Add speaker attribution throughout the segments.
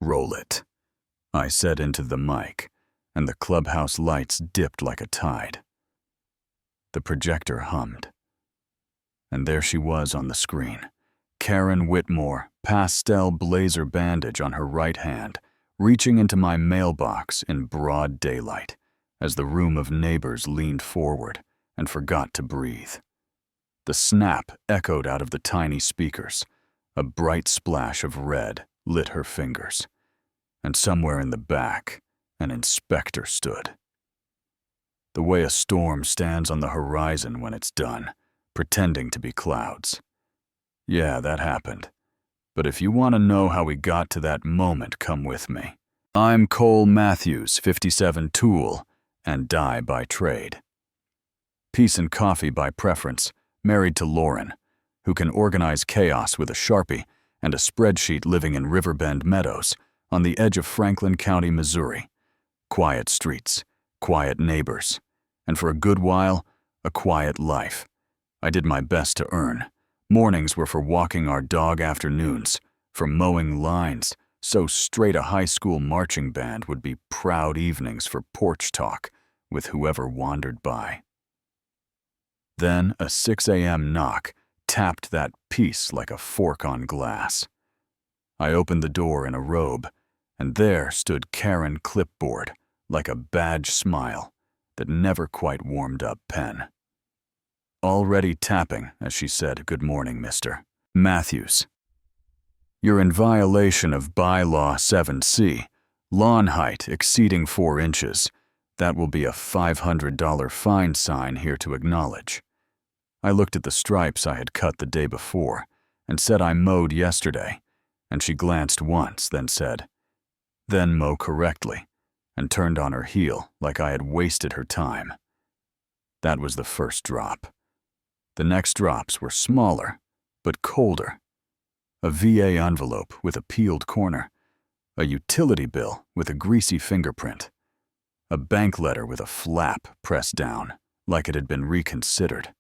Speaker 1: "Roll it," I said into the mic, and the clubhouse lights dipped like a tide. The projector hummed. And there she was on the screen, Karen Whitmore, pastel blazer bandage on her right hand, reaching into my mailbox in broad daylight as the room of neighbors leaned forward and forgot to breathe. The snap echoed out of the tiny speakers. A bright splash of red lit her fingers, and somewhere in the back, an inspector stood. The way a storm stands on the horizon when it's done, pretending to be clouds. Yeah, that happened. But if you want to know how we got to that moment, come with me. I'm Cole Matthews, 57 Tool, and die by trade. Peace and coffee by preference, married to Lauren, who can organize chaos with a Sharpie and a spreadsheet, living in Riverbend Meadows on the edge of Franklin County, Missouri. Quiet streets, quiet neighbors, and for a good while, a quiet life. I did my best to earn. Mornings were for walking our dog, afternoons for mowing lines, so straight a high school marching band would be proud evenings for porch talk with whoever wandered by. Then a 6 a.m. knock tapped that peace like a fork on glass. I opened the door in a robe, and there stood Karen Clipboard, like a badge smile that never quite warmed up pen. Already tapping as she said, "Good morning, Mr. Matthews. You're in violation of Bylaw 7C, lawn height exceeding 4 inches. That will be a $500 fine sign here to acknowledge." I looked at the stripes I had cut the day before and said I mowed yesterday, and she glanced once, then said, "Then mow correctly," and turned on her heel like I had wasted her time. That was the first drop. The next drops were smaller, but colder. A VA envelope with a peeled corner, a utility bill with a greasy fingerprint, a bank letter with a flap pressed down like it had been reconsidered.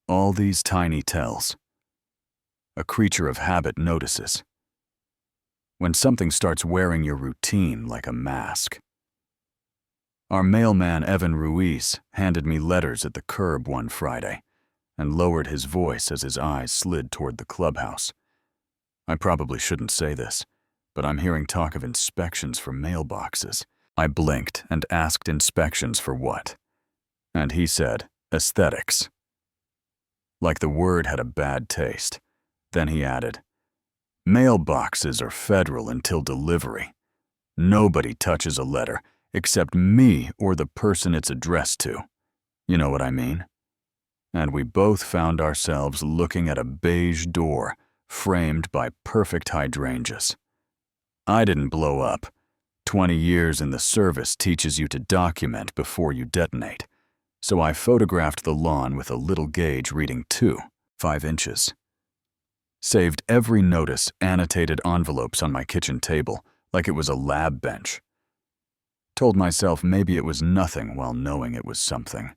Speaker 1: All these tiny tells. A creature of habit notices. When something starts wearing your routine like a mask. Our mailman Evan Ruiz handed me letters at the curb one Friday and lowered his voice as his eyes slid toward the clubhouse. I probably shouldn't say this, but I'm hearing talk of inspections for mailboxes. I blinked and asked, inspections for what? And he said, aesthetics. Like the word had a bad taste. Then he added, mailboxes are federal until delivery. Nobody touches a letter except me or the person it's addressed to. You know what I mean? And we both found ourselves looking at a beige door framed by perfect hydrangeas. I didn't blow up. 20 years in the service teaches you to document before you detonate. So I photographed the lawn with a little gauge reading 5 inches. Saved every notice, annotated envelopes on my kitchen table like it was a lab bench. Told myself maybe it was nothing while knowing it was something.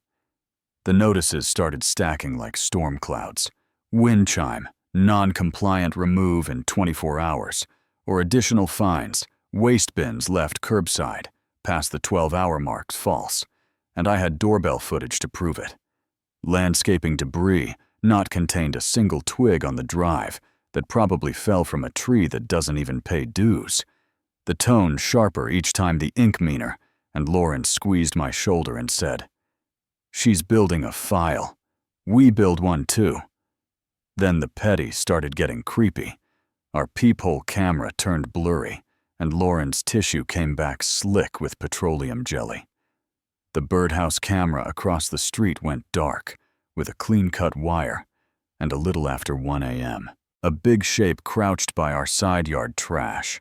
Speaker 1: The notices started stacking like storm clouds. Wind chime, non-compliant remove in 24 hours, or additional fines, waste bins left curbside, past the 12-hour marks false. And I had doorbell footage to prove it. Landscaping debris not contained a single twig on the drive that probably fell from a tree that doesn't even pay dues. The tone sharper each time the ink meaner, and Lauren squeezed my shoulder and said, "She's building a file. We build one too." Then the petty started getting creepy. Our peephole camera turned blurry, and Lauren's tissue came back slick with petroleum jelly. The birdhouse camera across the street went dark, with a clean-cut wire, and a little after 1 a.m., a big shape crouched by our side yard trash.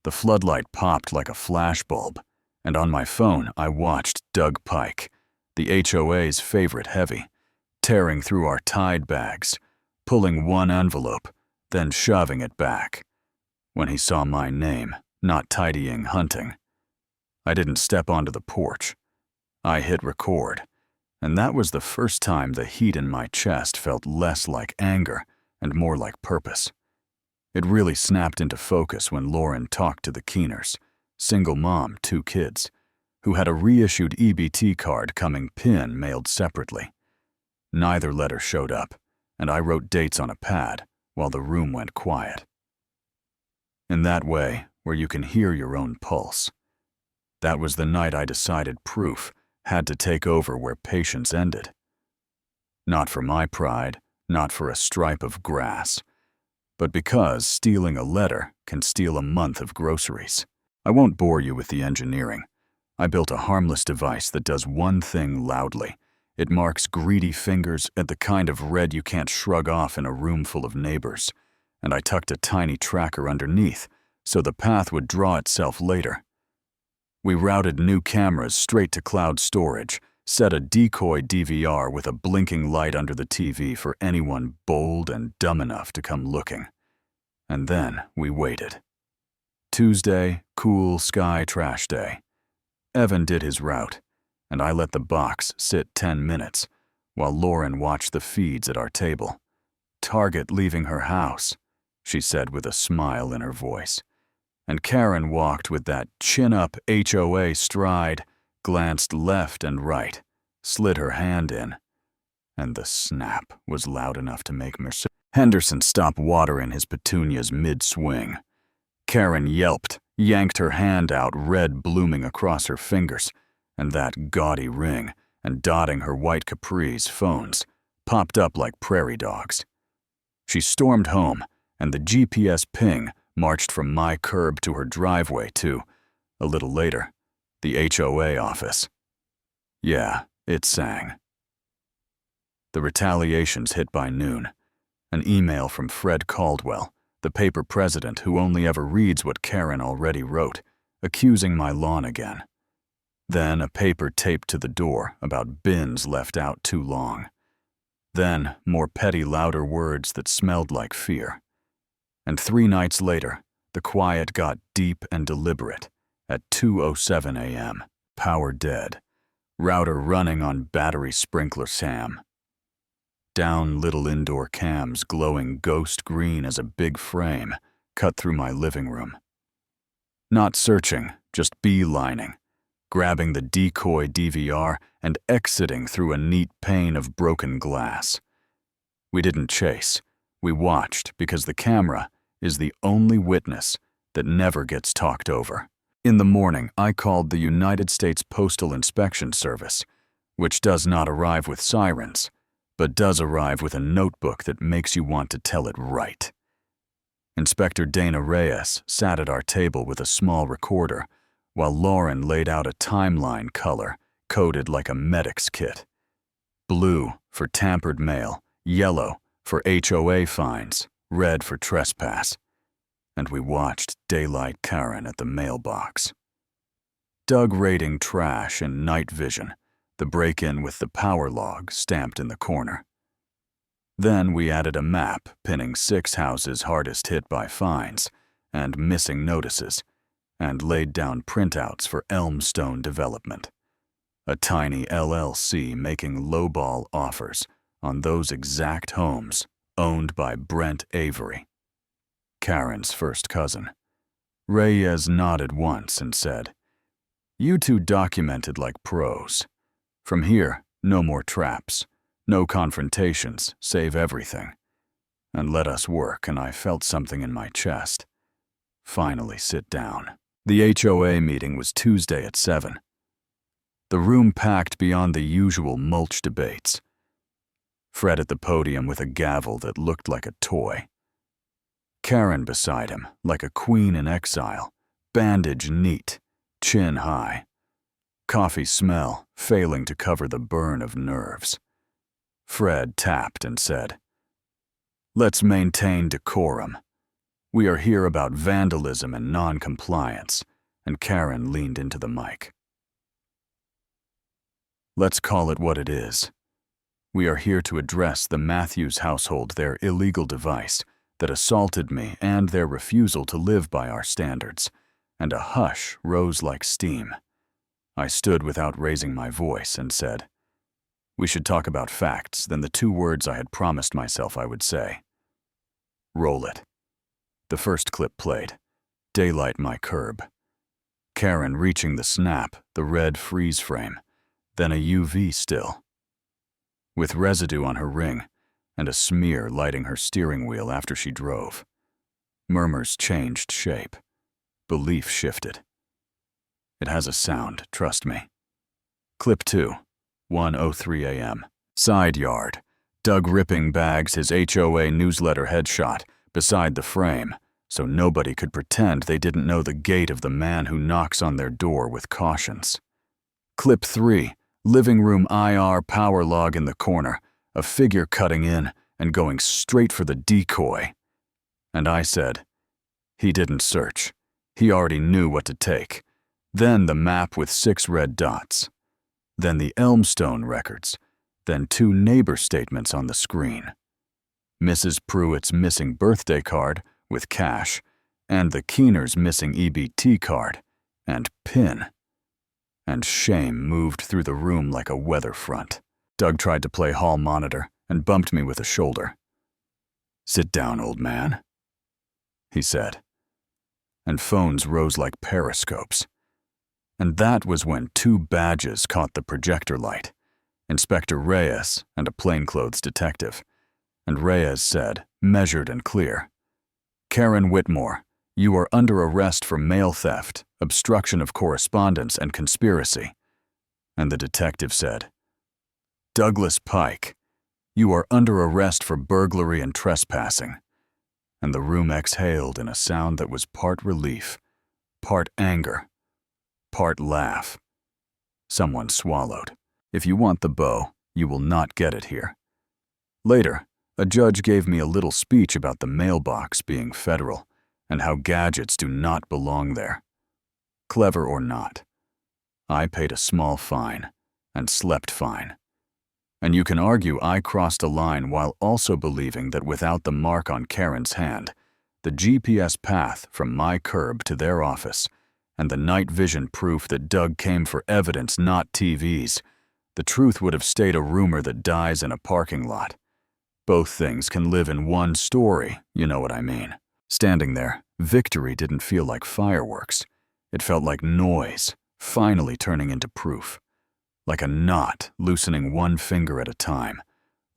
Speaker 1: The floodlight popped like a flashbulb, and on my phone I watched Doug Pike, the HOA's favorite heavy, tearing through our Tide bags, pulling one envelope, then shoving it back. When he saw my name, not tidying hunting, I didn't step onto the porch. I hit record, and that was the first time the heat in my chest felt less like anger and more like purpose. It really snapped into focus when Lauren talked to the Keeners, single mom, 2 kids, who had a reissued EBT card coming PIN mailed separately. Neither letter showed up, and I wrote dates on a pad while the room went quiet. In that way, where you can hear your own pulse. That was the night I decided proof had to take over where patience ended. Not for my pride, not for a stripe of grass, but because stealing a letter can steal a month of groceries. I won't bore you with the engineering. I built a harmless device that does one thing loudly. It marks greedy fingers at the kind of red you can't shrug off in a room full of neighbors, and I tucked a tiny tracker underneath so the path would draw itself later. We routed new cameras straight to cloud storage, set a decoy DVR with a blinking light under the TV for anyone bold and dumb enough to come looking. And then we waited. Tuesday, cool sky trash day. Evan did his route, and I let the box sit 10 minutes while Lauren watched the feeds at our table. Target leaving her house, she said with a smile in her voice. And Karen walked with that chin-up HOA stride, glanced left and right, slid her hand in, and the snap was loud enough to make Henderson stop watering his petunias mid-swing. Karen yelped, yanked her hand out, red blooming across her fingers, and that gaudy ring and dotting her white capris phones popped up like prairie dogs. She stormed home, and the GPS ping marched from my curb to her driveway to, a little later, the HOA office. Yeah, it sang. The retaliations hit by noon. An email from Fred Caldwell, the paper president who only ever reads what Karen already wrote, accusing my lawn again. Then a paper taped to the door about bins left out too long. Then more petty, louder words that smelled like fear. And 3 nights later, the quiet got deep and deliberate at 2:07 a.m., power dead, router running on battery sprinkler SAM. Down little indoor cams glowing ghost green as a big frame cut through my living room. Not searching, just beelining, grabbing the decoy DVR and exiting through a neat pane of broken glass. We didn't chase. We watched because the camera is the only witness that never gets talked over. In the morning, I called the United States Postal Inspection Service, which does not arrive with sirens, but does arrive with a notebook that makes you want to tell it right. Inspector Dana Reyes sat at our table with a small recorder, while Lauren laid out a timeline color coded like a medic's kit. Blue for tampered mail, yellow for HOA fines, red for trespass. And we watched daylight Karen at the mailbox. Doug raiding trash in night vision, the break-in with the power log stamped in the corner. Then we added a map pinning 6 houses hardest hit by fines and missing notices, and laid down printouts for Elmstone Development, a tiny LLC making lowball offers on those exact homes owned by Brent Avery, Karen's first cousin. Reyes nodded once and said, "You two documented like pros. From here, no more traps, no confrontations, save everything." And let us work, and I felt something in my chest. Finally sit down. The HOA meeting was Tuesday at 7. The room packed beyond the usual mulch debates. Fred at the podium with a gavel that looked like a toy. Karen beside him, like a queen in exile, bandage neat, chin high. Coffee smell failing to cover the burn of nerves. Fred tapped and said, "Let's maintain decorum. We are here about vandalism and non-compliance," and Karen leaned into the mic. "Let's call it what it is. We are here to address the Matthews household, their illegal device that assaulted me, and their refusal to live by our standards," and a hush rose like steam. I stood without raising my voice and said, "We should talk about facts," then the 2 words I had promised myself I would say. "Roll it." The first clip played. Daylight my curb. Karen reaching the snap, the red freeze frame, then a UV still. With residue on her ring and a smear lighting her steering wheel after she drove. Murmurs changed shape. Belief shifted. It has a sound, trust me. Clip 2, 1:03 a.m. Side yard. Doug ripping bags his HOA newsletter headshot beside the frame, so nobody could pretend they didn't know the gait of the man who knocks on their door with cautions. Clip 3, living room IR power log in the corner, a figure cutting in and going straight for the decoy. And I said, he didn't search. He already knew what to take. Then the map with 6 red dots. Then the Elmstone records. Then 2 neighbor statements on the screen. Mrs. Pruitt's missing birthday card with cash, and the Keener's missing EBT card, and PIN. And shame moved through the room like a weather front. Doug tried to play hall monitor and bumped me with a shoulder. "Sit down, old man," he said. And phones rose like periscopes. And that was when 2 badges caught the projector light. Inspector Reyes and a plainclothes detective. And Reyes said, measured and clear, "Karen Whitmore, you are under arrest for mail theft, obstruction of correspondence, and conspiracy." And the detective said, "Douglas Pike, you are under arrest for burglary and trespassing." And the room exhaled in a sound that was part relief, part anger, part laugh. Someone swallowed. If you want the bow, you will not get it here. Later, a judge gave me a little speech about the mailbox being federal and how gadgets do not belong there. Clever or not, I paid a small fine and slept fine. And you can argue I crossed a line while also believing that without the mark on Karen's hand, the GPS path from my curb to their office, and the night vision proof that Doug came for evidence, not TVs, the truth would have stayed a rumor that dies in a parking lot. Both things can live in one story, you know what I mean. Standing there, victory didn't feel like fireworks. It felt like noise, finally turning into proof. Like a knot loosening one finger at a time.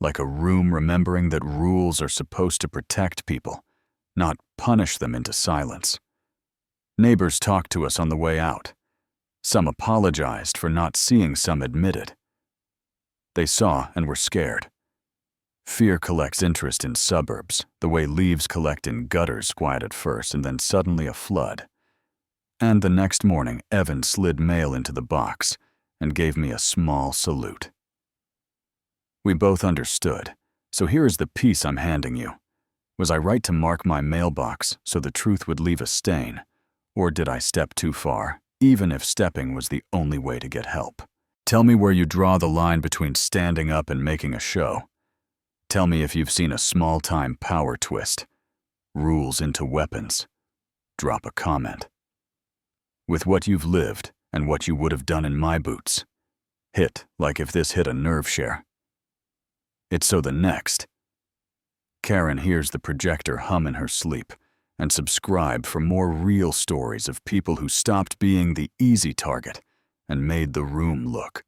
Speaker 1: Like a room remembering that rules are supposed to protect people, not punish them into silence. Neighbors talked to us on the way out. Some apologized for not seeing, some admitted. They saw and were scared. Fear collects interest in suburbs, the way leaves collect in gutters, quiet at first and then suddenly a flood. And the next morning, Evan slid mail into the box and gave me a small salute. We both understood, so here is the piece I'm handing you. Was I right to mark my mailbox so the truth would leave a stain, or did I step too far, even if stepping was the only way to get help? Tell me where you draw the line between standing up and making a show. Tell me if you've seen a small-time power twist. Rules into weapons. Drop a comment. With what you've lived and what you would have done in my boots. Hit like if this hit a nerve share. It's so the next. Karen hears the projector hum in her sleep and subscribe for more real stories of people who stopped being the easy target and made the room look